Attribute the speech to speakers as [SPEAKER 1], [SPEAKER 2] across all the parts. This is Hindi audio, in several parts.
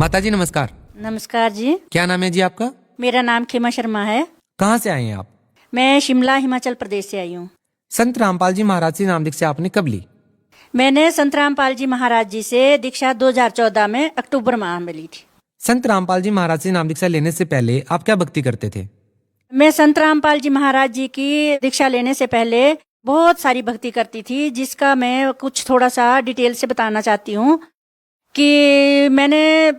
[SPEAKER 1] माताजी नमस्कार।
[SPEAKER 2] नमस्कार जी।
[SPEAKER 1] क्या नाम है जी आपका?
[SPEAKER 2] मेरा नाम खेमा शर्मा है।
[SPEAKER 1] कहाँ से आए हैं आप?
[SPEAKER 2] मैं शिमला हिमाचल प्रदेश से आई हूँ।
[SPEAKER 1] संत रामपाल जी महाराज से नाम दीक्षा आपने कब ली?
[SPEAKER 2] मैंने संत रामपाल जी महाराज जी से दीक्षा 2014 में अक्टूबर माह में ली थी।
[SPEAKER 1] संत रामपाल जी महाराज से नाम दीक्षा लेने से पहले आप क्या भक्ति करते थे?
[SPEAKER 2] मैं संत रामपाल जी महाराज जी की दीक्षा लेने से पहले बहुत सारी भक्ति करती थी, जिसका मैं कुछ थोड़ा सा डिटेल से बताना चाहती हूँ कि मैंने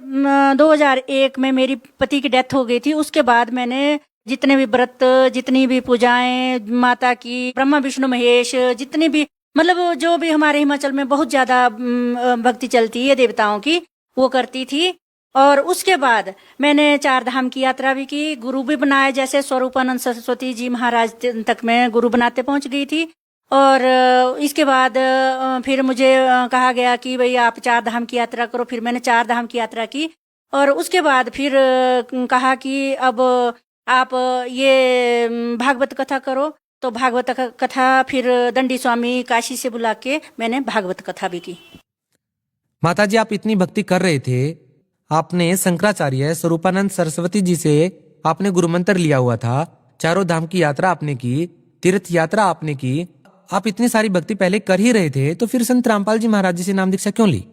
[SPEAKER 2] 2001 में मेरी पति की डेथ हो गई थी। उसके बाद मैंने जितने भी व्रत, जितनी भी पूजाएं माता की, ब्रह्मा विष्णु महेश, जितनी भी मतलब जो भी हमारे हिमाचल में बहुत ज्यादा भक्ति चलती है देवताओं की, वो करती थी। और उसके बाद मैंने 4 धाम की यात्रा भी की, गुरु भी बनाए, जैसे स्वरूपानंद सरस्वती जी महाराज तक मैं गुरु बनाते पहुंच गई थी। और इसके बाद फिर मुझे कहा गया कि भाई आप 4 धाम की यात्रा करो। फिर मैंने 4 धाम की यात्रा की और उसके बाद फिर कहा कि अब आप ये भागवत कथा करो। तो भागवत कथा फिर दंडी स्वामी काशी से बुला के मैंने भागवत कथा भी की।
[SPEAKER 1] माताजी आप इतनी भक्ति कर रहे थे, आपने शंकराचार्य स्वरूपानंद सरस्वती जी से आपने गुरु मंत्र लिया हुआ था, 4 धाम की यात्रा आपने की, तीर्थ यात्रा आपने की, आप इतनी सारी भक्ति पहले कर ही रहे थे, तो फिर संत रामपाल जी महाराज जी से नाम दीक्षा क्यों ली?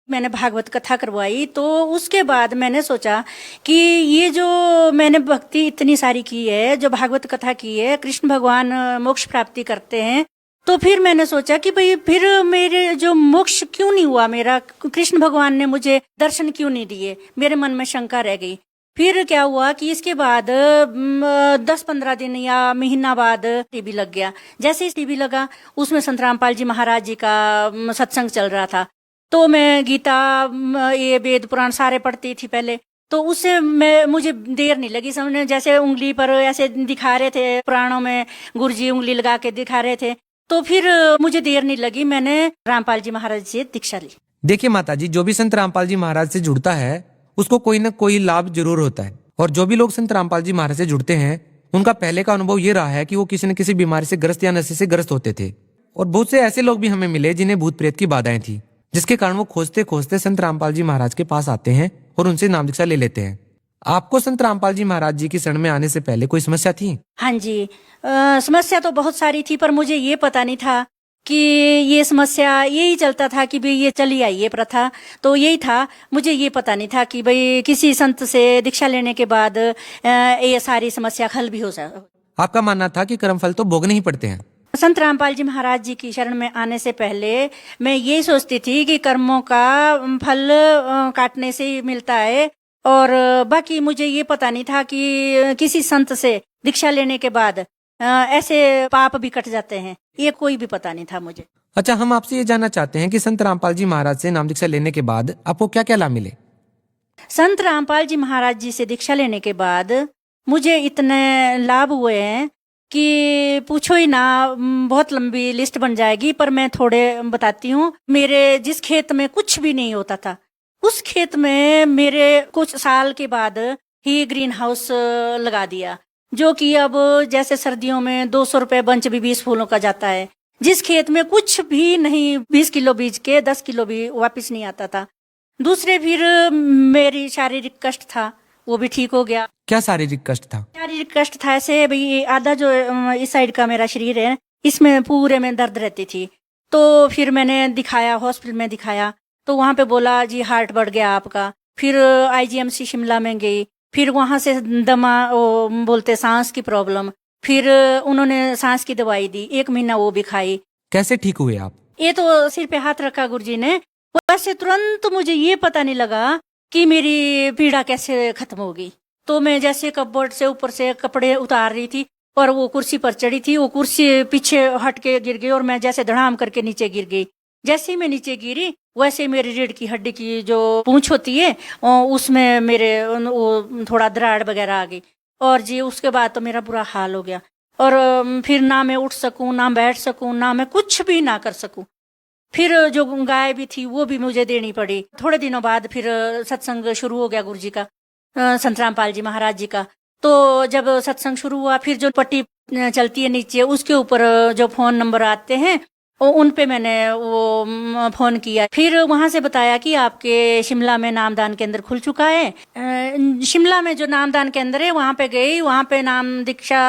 [SPEAKER 2] मैंने भागवत कथा करवाई तो उसके बाद मैंने सोचा कि ये जो मैंने भक्ति इतनी सारी की है, जो भागवत कथा की है, कृष्ण भगवान मोक्ष प्राप्ति करते हैं, तो फिर मैंने सोचा कि भाई फिर मेरे जो मोक्ष क्यों नहीं हुआ, मेरा कृष्ण भगवान ने मुझे दर्शन क्यों नहीं दिए, मेरे मन में शंका रह गई। फिर क्या हुआ कि इसके बाद 10-15 दिन या महीना बाद टीवी लग गया। जैसे ही टीवी लगा उसमें संत रामपाल जी महाराज जी का सत्संग चल रहा था। तो मैं गीता, ये वेद पुराण सारे पढ़ती थी पहले। तो उससे मुझे देर नहीं लगी समझने, जैसे उंगली पर ऐसे दिखा रहे थे पुराणों में, गुरुजी उंगली लगा के दिखा रहे थे। तो फिर मुझे देर नहीं लगी, मैंने रामपाल जी महाराज से दीक्षा ली।
[SPEAKER 1] देखिए माताजी, जो भी संत रामपाल जी महाराज से जुड़ता है उसको कोई ना कोई लाभ जरूर होता है। और जो भी लोग संत रामपाल जी महाराज से जुड़ते हैं उनका पहले का अनुभव ये रहा है कि वो किसी न किसी बीमारी से ग्रस्त या नशे से ग्रस्त होते थे। और बहुत से ऐसे लोग भी हमें मिले जिन्हें भूत प्रेत की बाधाएं थी, जिसके कारण वो खोजते खोजते संत रामपाल जी महाराज के पास आते हैं और उनसे नाम दीक्षा ले लेते हैं। आपको संत रामपाल जी महाराज जी की शरण में आने से पहले कोई समस्या थी?
[SPEAKER 2] हाँ जी, समस्या तो बहुत सारी थी, पर मुझे ये पता नहीं था कि ये समस्या, यही चलता था कि भाई ये चली आई है प्रथा, तो यही था। मुझे ये पता नहीं था कि भाई किसी संत से दीक्षा लेने के बाद ये सारी समस्या हल भी हो सकती।
[SPEAKER 1] आपका मानना था कि कर्मफल तो भोगने ही पड़ते हैं।
[SPEAKER 2] संत रामपाल जी महाराज जी की शरण में आने से पहले मैं यही सोचती थी कि कर्मों का फल काटने से ही मिलता है, और बाकी मुझे ये पता नहीं था कि किसी संत से दीक्षा लेने के बाद ऐसे पाप भी कट जाते हैं, ये कोई भी पता नहीं था मुझे।
[SPEAKER 1] अच्छा, हम आपसे ये जानना चाहते हैं कि संत रामपाल जी महाराज से नाम दीक्षा लेने के बाद आपको क्या क्या लाभ मिले?
[SPEAKER 2] संत रामपाल जी महाराज जी से दीक्षा लेने के बाद मुझे इतने लाभ हुए हैं कि पूछो ही ना, बहुत लंबी लिस्ट बन जाएगी, पर मैं थोड़े बताती हूँ। मेरे जिस खेत में कुछ भी नहीं होता था, उस खेत में मेरे कुछ साल के बाद ही ग्रीन हाउस लगा दिया, जो कि अब जैसे सर्दियों में 200 रुपए बंच भी 20 फूलों का जाता है। जिस खेत में कुछ भी नहीं, 20 किलो बीज के 10 किलो भी वापस नहीं आता था। दूसरे फिर मेरी शारीरिक कष्ट था, वो भी ठीक हो गया।
[SPEAKER 1] क्या शारीरिक कष्ट था?
[SPEAKER 2] शारीरिक कष्ट था ऐसे भाई, आधा जो इस साइड का मेरा शरीर है, इसमें पूरे में दर्द रहती थी। तो फिर मैंने दिखाया, हॉस्पिटल में दिखाया, तो वहां पे बोला जी हार्ट बढ़ गया आपका। फिर IGMC शिमला में गई, फिर वहां से दमा, वो बोलते सांस की प्रॉब्लम, फिर उन्होंने सांस की दवाई दी, 1 महीना वो भी खाई।
[SPEAKER 1] कैसे ठीक हुए आप?
[SPEAKER 2] ये तो सिर पे हाथ रखा गुरुजी ने, वैसे तुरंत मुझे ये पता नहीं लगा कि मेरी पीड़ा कैसे खत्म होगी। तो मैं जैसे कपबोर्ड से ऊपर से कपड़े उतार रही थी और वो कुर्सी पर चढ़ी थी, वो कुर्सी पीछे हट के गिर गई और मैं जैसे धड़ाम करके नीचे गिर गई। जैसे ही मैं नीचे गिरी, वैसे मेरी रीढ़ की हड्डी की जो पूंछ होती है उसमें मेरे वो थोड़ा दराड़ वगैरह आ गई। और जी उसके बाद तो मेरा बुरा हाल हो गया, और फिर ना मैं उठ सकूं, ना बैठ सकूं, ना मैं कुछ भी ना कर सकूं। फिर जो गाय भी थी वो भी मुझे देनी पड़ी। थोड़े दिनों बाद फिर सत्संग शुरू हो गया गुरुजी का, संत रामपाल जी महाराज जी का। तो जब सत्संग शुरू हुआ, फिर जो पट्टी चलती है नीचे, उसके ऊपर जो फोन नंबर आते हैं उन पे मैंने वो फोन किया। फिर वहां से बताया कि आपके शिमला में नामदान केंद्र खुल चुका है। शिमला में जो नामदान केंद्र है वहां पे गई, वहां पे नाम दीक्षा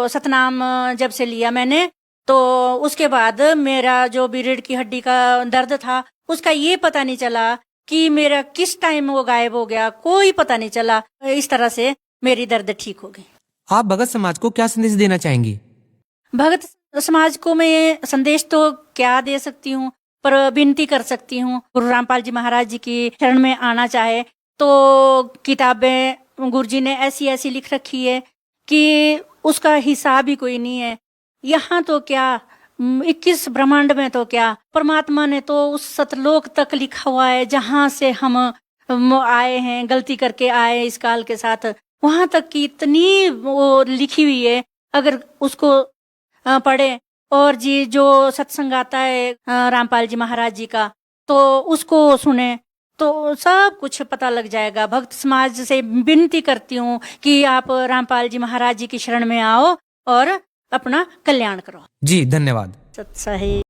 [SPEAKER 2] सतनाम जब से लिया मैंने, तो उसके बाद मेरा जो भी रीढ़ की हड्डी का दर्द था उसका ये पता नहीं चला कि मेरा किस टाइम वो गायब हो गया, कोई पता नहीं चला। इस तरह से मेरी दर्द ठीक हो गई।
[SPEAKER 1] आप भगत समाज को क्या संदेश देना चाहेंगी?
[SPEAKER 2] भगत समाज को मैं संदेश तो क्या दे सकती हूँ, पर विनती कर सकती हूँ, गुरु रामपाल जी महाराज जी की शरण में आना चाहे तो किताबें गुरु जी ने ऐसी ऐसी लिख रखी है कि उसका हिसाब ही कोई नहीं है। यहाँ तो क्या 21 ब्रह्मांड में तो क्या, परमात्मा ने तो उस सतलोक तक लिखा हुआ है जहाँ से हम आए हैं, गलती करके आए इस काल के साथ, वहां तक की इतनी वो लिखी हुई है। अगर उसको पढ़े और जी जो सत्संग आता है रामपाल जी महाराज जी का, तो उसको सुने तो सब कुछ पता लग जाएगा। भक्त समाज से विनती करती हूँ कि आप रामपाल जी महाराज जी की शरण में आओ और अपना कल्याण करो।
[SPEAKER 1] जी धन्यवाद।
[SPEAKER 2] सत्सही।